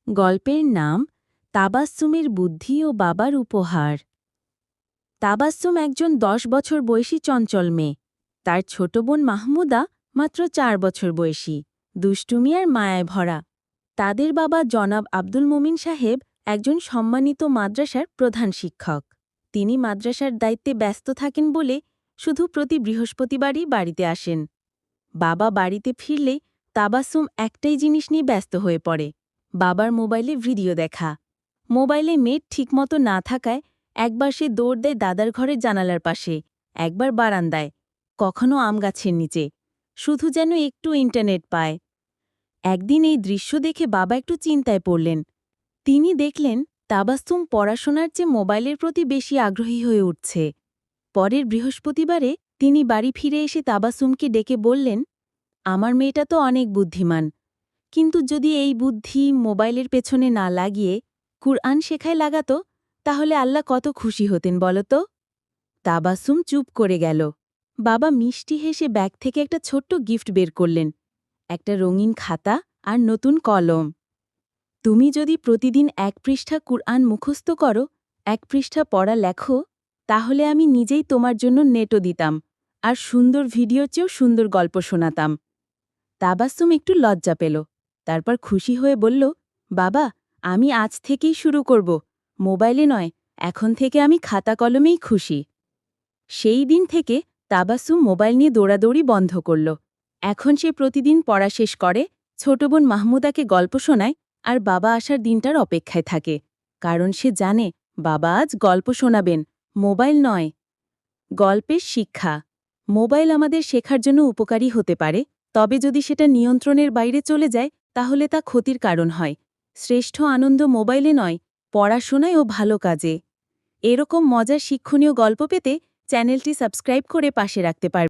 গল্পের নাম তাবাস্সুমের বুদ্ধি ও বাবার উপহার। তাবাস্সুম একজন ১০ বছর বয়সী চঞ্চল মেয়ে। তার ছোট বোন মাহমুদা মাত্র ৪ বছর বয়সী, দুষ্টুমি আর মায়ায় ভরা। তাদের বাবা জনাব আব্দুল মোমিন সাহেব একজন সম্মানিত মাদ্রাসার প্রধান শিক্ষক। তিনি মাদ্রাসার দায়িত্বে ব্যস্ত থাকেন বলে শুধু প্রতি বৃহস্পতিবারই বাড়িতে আসেন। বাবা বাড়িতে ফিরলে তাবাস্সুম একটাই জিনিস নিয়ে ব্যস্ত হয়ে পড়ে, বাবার মোবাইলে ভিডিও দেখা। মোবাইলে নেট ঠিকমতো না থাকায় একবার সে দৌড় দেয় দাদার ঘরের জানালার পাশে, একবার বারান্দায়, কখনো আম গাছের নিচে, শুধু যেন একটু ইন্টারনেট পায়। একদিন এই দৃশ্য দেখে বাবা একটু চিন্তায় পড়লেন। তিনি দেখলেন তাবাস্সুম পড়াশোনার চেয়ে মোবাইলের প্রতি বেশি আগ্রহী হয়ে উঠছে। পরের বৃহস্পতিবারে তিনি বাড়ি ফিরে এসে তাবাস্সুমকে ডেকে বললেন, আমার মেয়েটা তো অনেক বুদ্ধিমান, কিন্তু যদি এই বুদ্ধি মোবাইলের পেছনে না লাগিয়ে কুরআন শেখায় লাগাতো, তাহলে আল্লাহ কত খুশি হতেন বলতো। তাবাস্সুম চুপ করে গেল। বাবা মিষ্টি হেসে ব্যাগ থেকে একটা ছোট্ট গিফট বের করলেন, একটা রঙিন খাতা আর নতুন কলম। তুমি যদি প্রতিদিন ১ পৃষ্ঠা কুরআন মুখস্থ করো, ১ পৃষ্ঠা পড়া লেখো, তাহলে আমি নিজেই তোমার জন্য নেটও দিতাম, আর সুন্দর ভিডিওর চেয়েও সুন্দর গল্প শোনাতাম। তাবাস্সুম একটু লজ্জা পেল, তারপর খুশি হয়ে বলল, বাবা, আমি আজ থেকেই শুরু করব, মোবাইলে নয়, এখন থেকে আমি খাতা কলমেই খুশি। সেই দিন থেকে তাবাস্সুম মোবাইল নিয়ে দৌড়াদৌড়ি বন্ধ করল। এখন সে প্রতিদিন পড়া শেষ করে, ছোট বোন মাহমুদাকে গল্প শোনায়, আর বাবা আসার দিনটার অপেক্ষায় থাকে, কারণ সে জানে বাবা আজ গল্প শোনাবেন, মোবাইল নয়। গল্পের শিক্ষা। মোবাইল আমাদের শেখার জন্য উপকারী হতে পারে, তবে যদি সেটা নিয়ন্ত্রণের বাইরে চলে যায় তাহলে তা ক্ষতির কারণ হয়। শ্রেষ্ঠ আনন্দ মোবাইলে নয়, পড়াশোনায় ও ভালো কাজে। এরকম মজার শিক্ষণীয় গল্প পেতে চ্যানেলটি সাবস্ক্রাইব করে পাশে রাখতে পারবেন।